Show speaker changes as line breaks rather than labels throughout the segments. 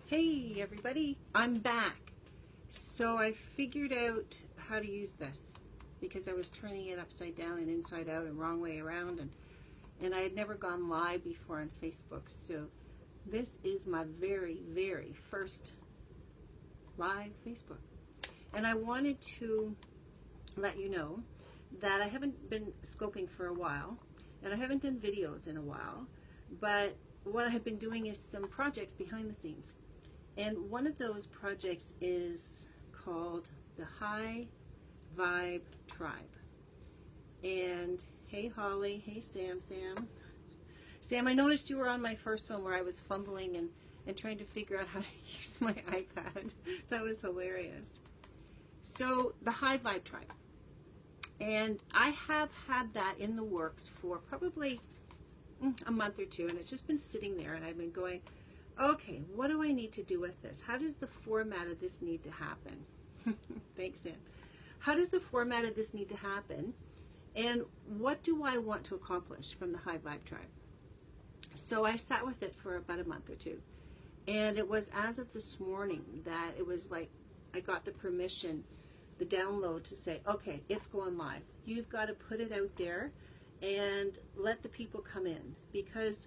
Hey everybody, I'm back. So I figured out how to use this because I was turning it upside down and inside out and wrong way around, and I had never gone live before on Facebook. So this is my very first live Facebook. And I wanted to let you know that I haven't been scoping for a while and I haven't done videos in a while, but what I have been doing is some projects behind the scenes. And one of those projects is called the High Vibe Tribe. And hey Holly, hey Sam. Sam, I noticed you were on my first one where I was fumbling and trying to figure out how to use my iPad. That was hilarious. So the High Vibe Tribe. And I have had that in the works for probably a month or two, and it's just been sitting there, and I've been going, okay, what do I need to do with this? How does the format of this need to happen? Thanks, Sam. How does the format of this need to happen? And what do I want to accomplish from the High Vibe Tribe? So I sat with it for about a month or two. And it was as of this morning that it was like I got the permission, the download to say, okay, it's going live. You've got to put it out there and let the people come in, because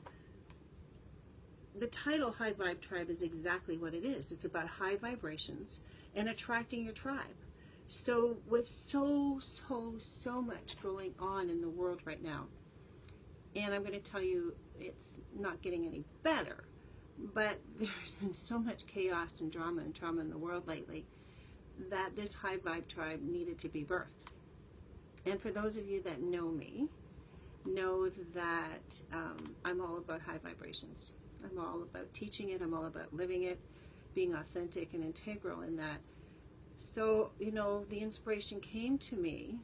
the title High Vibe Tribe is exactly what it is. It's about high vibrations and attracting your tribe. So with so much going on in the world right now, and I'm going to tell you it's not getting any better, but there's been so much chaos and drama and trauma in the world lately that this High Vibe Tribe needed to be birthed. And for those of you that know me, know that I'm all about high vibrations. I'm all about teaching it. I'm all about living it, being authentic and integral in that. So, you know, the inspiration came to me.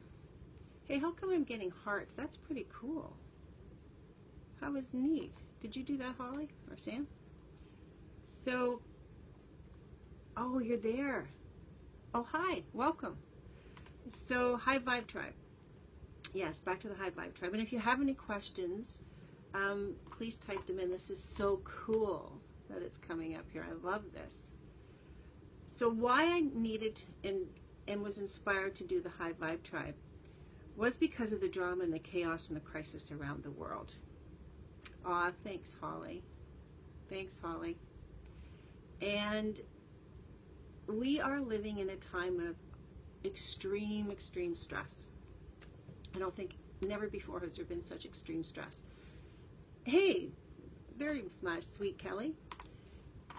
Hey, how come I'm getting hearts? That's pretty cool. That was neat. Did you do that, Holly or Sam? So, oh, you're there. Oh, hi. Welcome. So, High Vibe Tribe. Yes, back to the High Vibe Tribe. And if you have any questions, please type them in. This is so cool that it's coming up here. I love this. So why I needed and was inspired to do the High Vibe Tribe was because of the drama and the chaos and the crisis around the world. Aw, thanks, Holly. Thanks, Holly. And we are living in a time of extreme stress. I don't think, never before has there been such extreme stress. Hey, there's my sweet Kelly.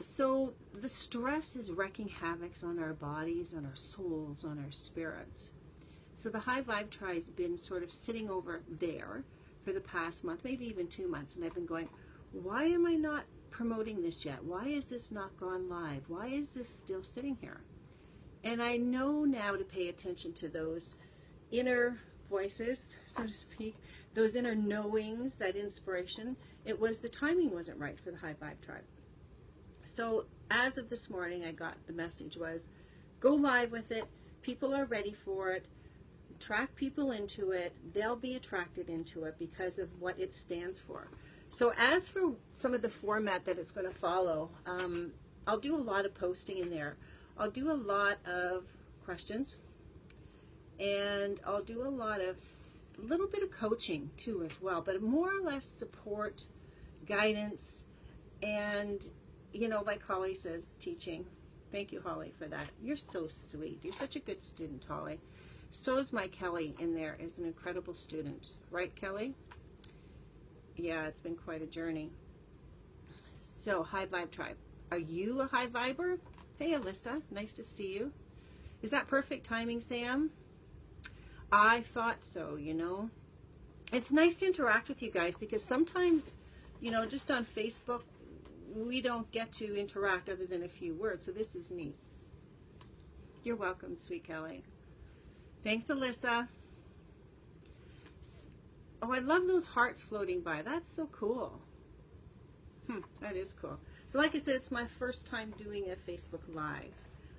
So the stress is wreaking havoc on our bodies, on our souls, on our spirits. So the High Vibe Tribe has been sort of sitting over there for the past month, maybe even 2 months, and I've been going, why am I not promoting this yet? Why is this not gone live? Why is this still sitting here? And I know now to pay attention to those inner voices, so to speak, those inner knowings, that inspiration. It was the timing wasn't right for the High Vibe Tribe. So as of this morning, I got the message was, go live with it. People are ready for it. Attract people into it. They'll be attracted into it because of what it stands for. So as for some of the format that it's going to follow, I'll do a lot of posting in there. I'll do a lot of questions, and I'll do a lot of little bit of coaching too as well, but more or less support, guidance, and you know, like Holly says, teaching. Thank you, Holly, for that. You're so sweet. You're such a good student, Holly. So is my Kelly in there, is an incredible student. Right, Kelly? Yeah, it's been quite a journey. So, High Vibe Tribe. Are you a high viber? Hey, Alyssa. Nice to see you. Is that perfect timing, Sam? I thought so, you know. It's nice to interact with you guys because sometimes, you know, just on Facebook, we don't get to interact other than a few words, so this is neat. You're welcome, sweet Kelly. Thanks, Alyssa. Oh, I love those hearts floating by. That's so cool. That is cool. So like I said, it's my first time doing a Facebook Live,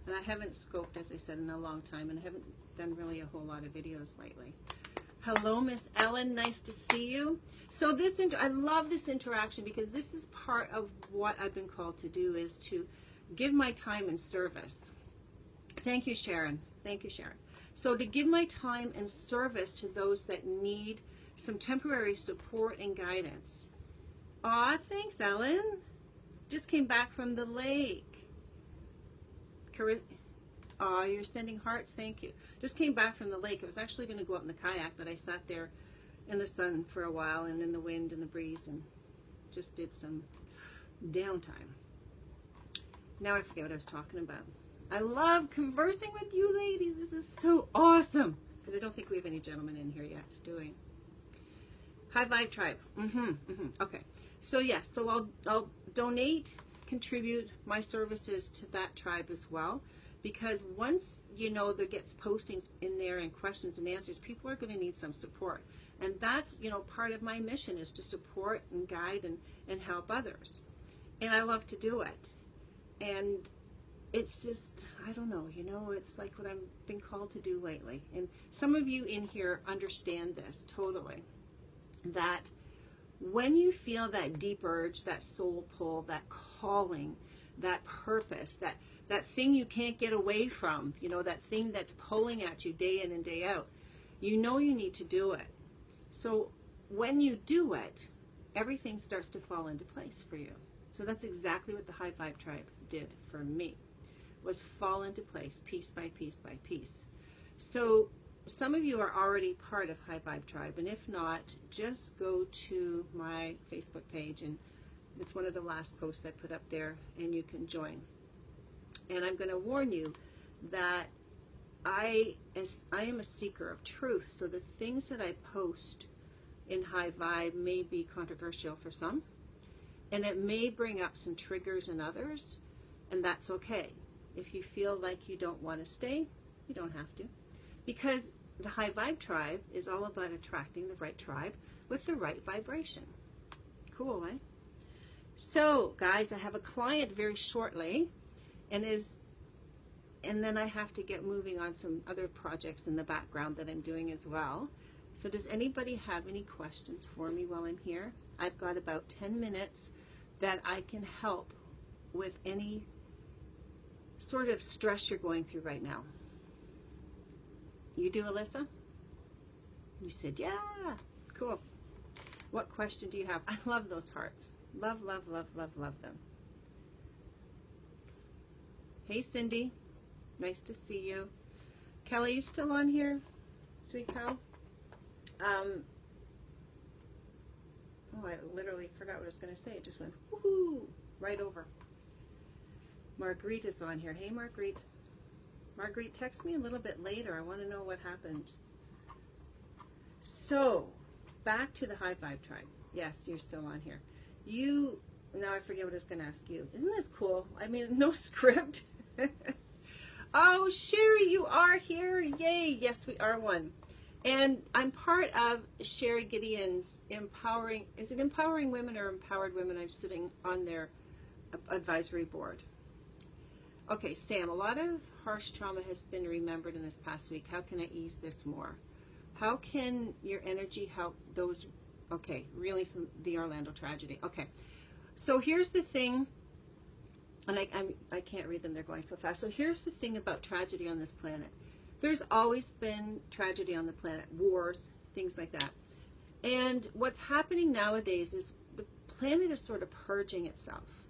and I haven't scoped, as I said, in a long time, and I haven't done really a whole lot of videos lately. Hello, Miss Ellen. Nice to see you. So this, I love this interaction because this is part of what I've been called to do, is to give my time and service. Thank you, Sharon. Thank you, Sharon. So to give my time and service to those that need some temporary support and guidance. Aw, thanks, Ellen. Just came back from the lake. Aw, you're sending hearts. Thank you. Just came back from the lake. I was actually going to go out in the kayak, but I sat there in the sun for a while and in the wind and the breeze and just did some downtime. Now I forget what I was talking about. I love conversing with you ladies. This is so awesome. Because I don't think we have any gentlemen in here yet, do we? High Vibe Tribe. Okay. So yes, so I'll donate, contribute my services to that tribe as well. Because once, you know, there gets postings in there and questions and answers, people are going to need some support. And that's, you know, part of my mission is to support and guide and help others. And I love to do it. And it's just, I don't know, you know, it's like what I've been called to do lately. And some of you in here understand this totally. That when you feel that deep urge, that soul pull, that calling, that purpose, that thing you can't get away from, you know, that thing that's pulling at you day in and day out, you know you need to do it. So when you do it, everything starts to fall into place for you. So that's exactly what the High Vibe Tribe did for me, was fall into place piece by piece by piece. So some of you are already part of High Vibe Tribe, and if not, just go to my Facebook page, and it's one of the last posts I put up there, and you can join. And I'm going to warn you that I am a seeker of truth, so the things that I post in High Vibe may be controversial for some, and it may bring up some triggers in others, and that's okay. If you feel like you don't want to stay, you don't have to. Because the High Vibe Tribe is all about attracting the right tribe with the right vibration. Cool, eh? So, guys, I have a client very shortly, and then I have to get moving on some other projects in the background that I'm doing as well. So does anybody have any questions for me while I'm here? I've got about 10 minutes that I can help with any sort of stress you're going through right now. You do, Alyssa? You said, yeah. Cool. What question do you have? I love those hearts. Love, love, love, love, love them. Hey, Cindy. Nice to see you. Kelly, you still on here? Sweet cow? Oh, I literally forgot what I was going to say. It just went, woohoo, right over. Marguerite is on here. Hey, Marguerite. Marguerite, text me a little bit later. I want to know what happened. So, back to the High Vibe Tribe. Yes, you're still on here. Now I forget what I was going to ask you. Isn't this cool? I mean, no script. Oh, Sherry, you are here. Yay. Yes, we are one. And I'm part of Sherry Gideon's Empowering, is it Empowering Women or Empowered Women? I'm sitting on their advisory board. Okay, Sam, a lot of harsh trauma has been remembered in this past week. How can I ease this more? How can your energy help those, okay, really from the Orlando tragedy. Okay, so here's the thing, and I can't read them, they're going so fast. So here's the thing about tragedy on this planet. There's always been tragedy on the planet, wars, things like that. And what's happening nowadays is the planet is sort of purging itself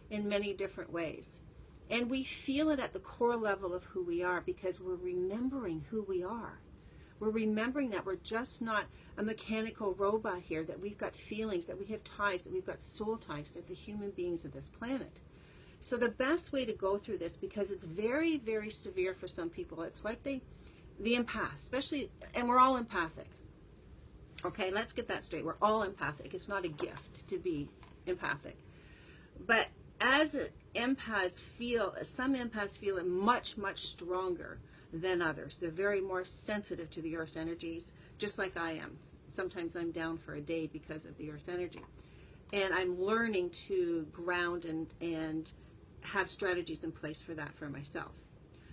in many different ways. And we feel it at the core level of who we are because we're remembering who we are. We're remembering that we're just not a mechanical robot here, that we've got feelings, that we have ties, that we've got soul ties to the human beings of this planet. So the best way to go through this, because it's very, very severe for some people, it's like the empath, especially, and we're all empathic. Okay, let's get that straight. We're all empathic. It's not a gift to be empathic. But as empaths feel, some empaths feel it much, much stronger than others. They're very more sensitive to the Earth's energies, just like I am. Sometimes I'm down for a day because of the Earth's energy. And I'm learning to ground and have strategies in place for that for myself.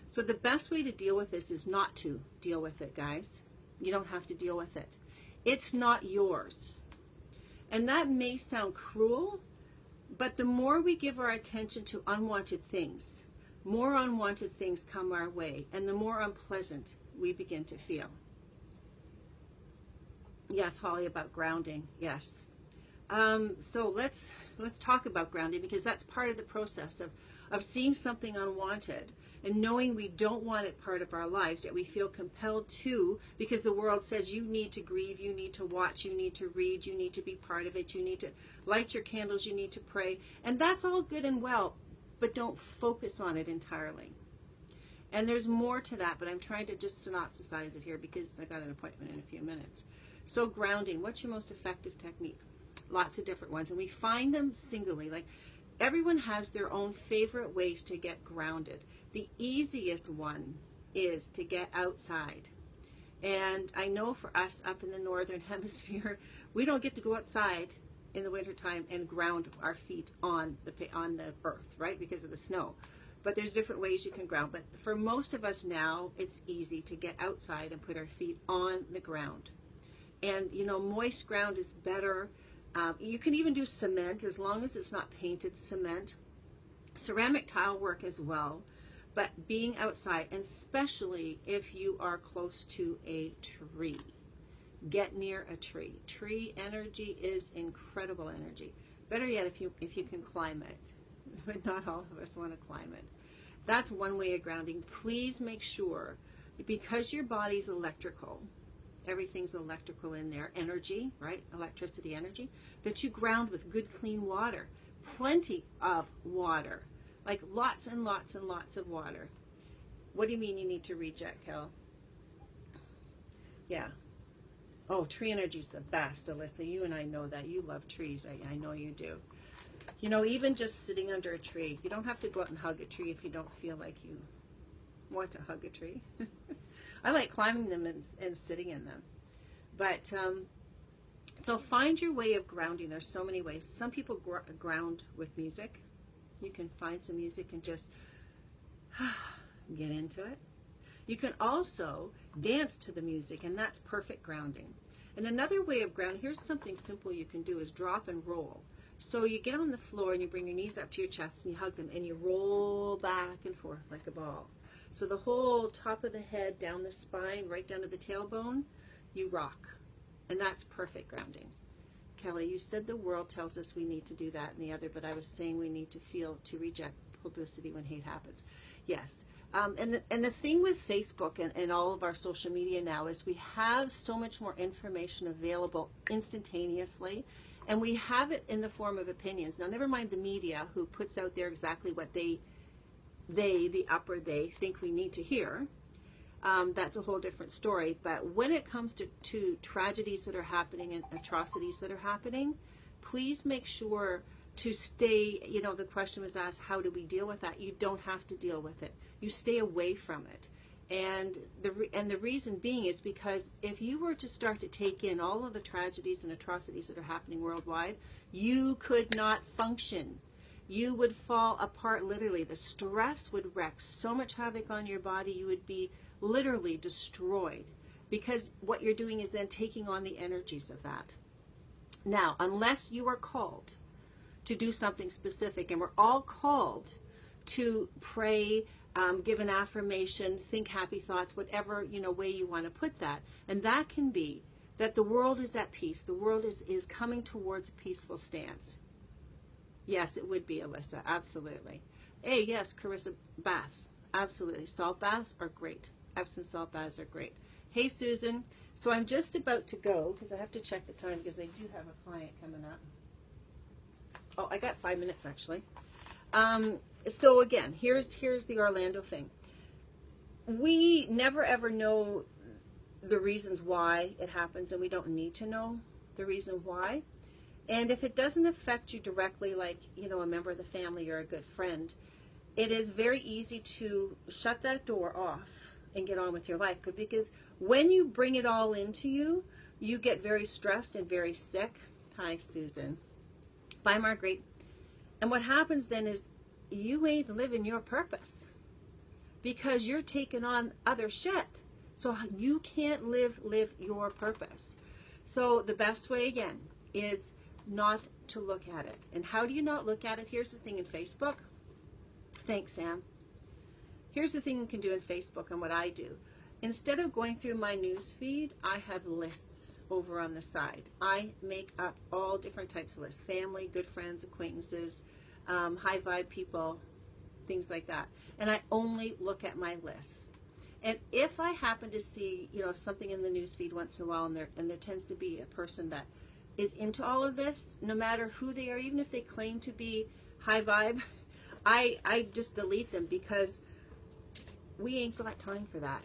So the best way to deal with this is not to deal with it, guys. You don't have to deal with it. It's not yours. And that may sound cruel, But the more we give our attention to unwanted things, more unwanted things come our way, and the more unpleasant we begin to feel. Yes, Holly, about grounding. Yes. So let's talk about grounding, because that's part of the process of seeing something unwanted and knowing we don't want it part of our lives, yet we feel compelled to, because the world says you need to grieve, you need to watch, you need to read, you need to be part of it, you need to light your candles, you need to pray. And that's all good and well, but don't focus on it entirely. And there's more to that, but I'm trying to just synopsize it here because I got an appointment in a few minutes. So grounding, what's your most effective technique? Lots of different ones, and we find them singly. Like, everyone has their own favorite ways to get grounded. The easiest one is to get outside. And I know for us up in the northern hemisphere, we don't get to go outside in the wintertime and ground our feet on the earth, right? Because of the snow. But there's different ways you can ground. But for most of us now, it's easy to get outside and put our feet on the ground. And, you know, moist ground is better. You can even do cement, as long as it's not painted cement. Ceramic tile work as well. But being outside, and especially if you are close to a tree, get near a tree. Tree energy is incredible energy. Better yet, if you can climb it. But not all of us want to climb it. That's one way of grounding. Please make sure, because your body's electrical, everything's electrical in there, energy, right? Electricity, energy, that you ground with good, clean water. Plenty of water. Like lots and lots and lots of water. What do you mean you need to reject, Kel? Yeah. Oh, tree energy is the best, Alyssa. You and I know that. You love trees. I know you do. You know, even just sitting under a tree. You don't have to go out and hug a tree if you don't feel like you want to hug a tree. I like climbing them and sitting in them. But, so find your way of grounding. There's so many ways. Some people ground with music. You can find some music and just get into it. You can also dance to the music, and that's perfect grounding. And another way of grounding, here's something simple you can do, is drop and roll. So you get on the floor and you bring your knees up to your chest and you hug them and you roll back and forth like a ball. So the whole top of the head, down the spine, right down to the tailbone, you rock. And that's perfect grounding. Kelly, you said the world tells us we need to do that and the other, but I was saying we need to feel to reject publicity when hate happens. Yes. And the thing with Facebook and all of our social media now is we have so much more information available instantaneously, and we have it in the form of opinions. Now, never mind the media who puts out there exactly what they think we need to hear. That's a whole different story. But when it comes to tragedies that are happening and atrocities that are happening, please make sure to stay, you know, the question was asked, how do we deal with that? You don't have to deal with it. You stay away from it. And the reason being is because if you were to start to take in all of the tragedies and atrocities that are happening worldwide, you could not function. You would fall apart literally. The stress would wreak so much havoc on your body, you would be literally destroyed, because what you're doing is then taking on the energies of that. Now, unless you are called to do something specific, and we're all called to pray, give an affirmation, think happy thoughts, whatever, you know, way you want to put that. And that can be that the world is at peace. The world is coming towards a peaceful stance. Yes, it would be, Alyssa. Absolutely. Hey, yes, Carissa, baths. Absolutely. Salt baths are great. Epsom salt baths are great. Hey, Susan. So I'm just about to go because I have to check the time because I do have a client coming up. Oh, I got 5 minutes actually. So again, here's the Orlando thing. We never ever know the reasons why it happens, and we don't need to know the reason why. And if it doesn't affect you directly, like, you know, a member of the family or a good friend, it is very easy to shut that door off and get on with your life. Because when you bring it all into you, you get very stressed and very sick. Hi, Susan. Bye, Marguerite. And what happens then is you ain't living your purpose because you're taking on other shit. So you can't live your purpose. So the best way, again, is not to look at it. And how do you not look at it? Here's the thing in Facebook. Thanks, Sam. Here's the thing you can do in Facebook and what I do. Instead of going through my news feed, I have lists over on the side. I make up all different types of lists. Family, good friends, acquaintances, high vibe people, things like that. And I only look at my lists. And if I happen to see, you know, something in the news feed once in a while, and there tends to be a person that is into all of this, no matter who they are, even if they claim to be high vibe, I just delete them, because we ain't got time for that.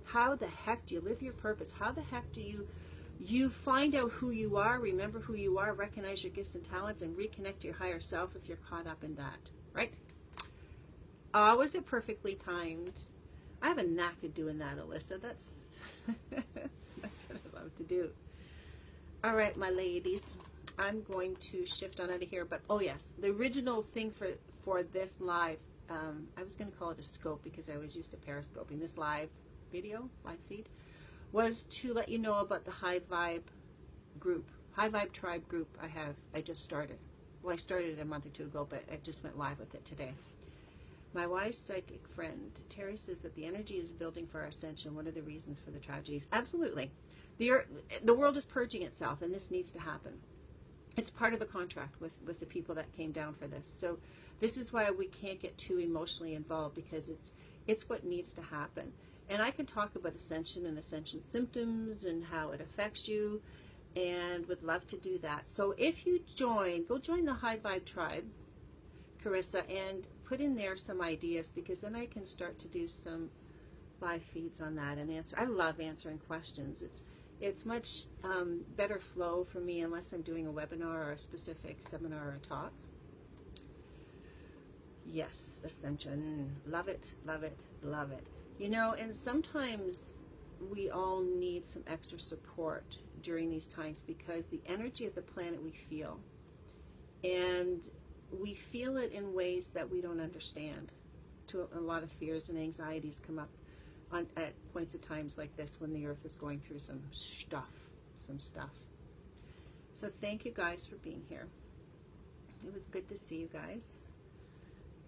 How the heck do you live your purpose? How the heck do you find out who you are, remember who you are, recognize your gifts and talents, and reconnect to your higher self if you're caught up in that, right? Was it perfectly timed? I have a knack of doing that, Alyssa. That's that's what I love to do. All right, my ladies, I'm going to shift on out of here. But oh yes, the original thing for this live, I was going to call it a scope because I was used to periscoping. This live video, live feed, was to let you know about the High Vibe group, High Vibe Tribe group I just started. Well, I started it a month or two ago, but I just went live with it today. My wise psychic friend, Terry, says that the energy is building for our ascension. What are the reasons for the tragedies? Absolutely. The world is purging itself, and this needs to happen. It's part of the contract with the people that came down for this. So this is why we can't get too emotionally involved, because it's what needs to happen. And I can talk about ascension and ascension symptoms and how it affects you, and would love to do that. So if you go join the High Vibe Tribe, Carissa, and put in there some ideas, because then I can start to do some live feeds on that and answer. I love answering questions. It's much better flow for me, unless I'm doing a webinar or a specific seminar or a talk. Yes, ascension. Love it, love it, love it. You know, and sometimes we all need some extra support during these times, because the energy of the planet we feel, and we feel it in ways that we don't understand. A lot of fears and anxieties come up at points of times like this, when the earth is going through some stuff. So thank you guys for being here. It was good to see you guys.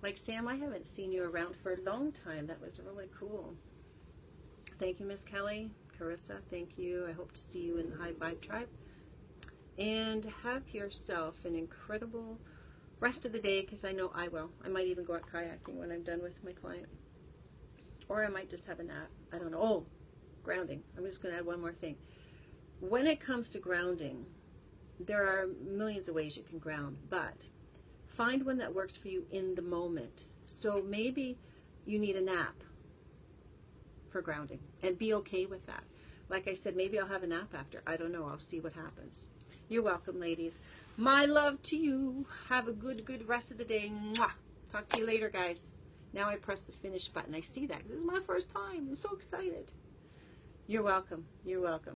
Like Sam, I haven't seen you around for a long time. That was really cool. Thank you, Miss Kelly. Carissa, thank you. I hope to see you in the High Vibe Tribe. And have yourself an incredible rest of the day, because I know I will. I might even go out kayaking when I'm done with my client. Or I might just have a nap. I don't know. Oh, grounding. I'm just going to add one more thing. When it comes to grounding, there are millions of ways you can ground, but find one that works for you in the moment. So maybe you need a nap for grounding, and be okay with that. Like I said, maybe I'll have a nap after. I don't know. I'll see what happens. You're welcome, ladies. My love to you. Have a good rest of the day. Mwah. Talk to you later, guys. Now I press the finish button. I see that. This is my first time. I'm so excited. You're welcome. You're welcome.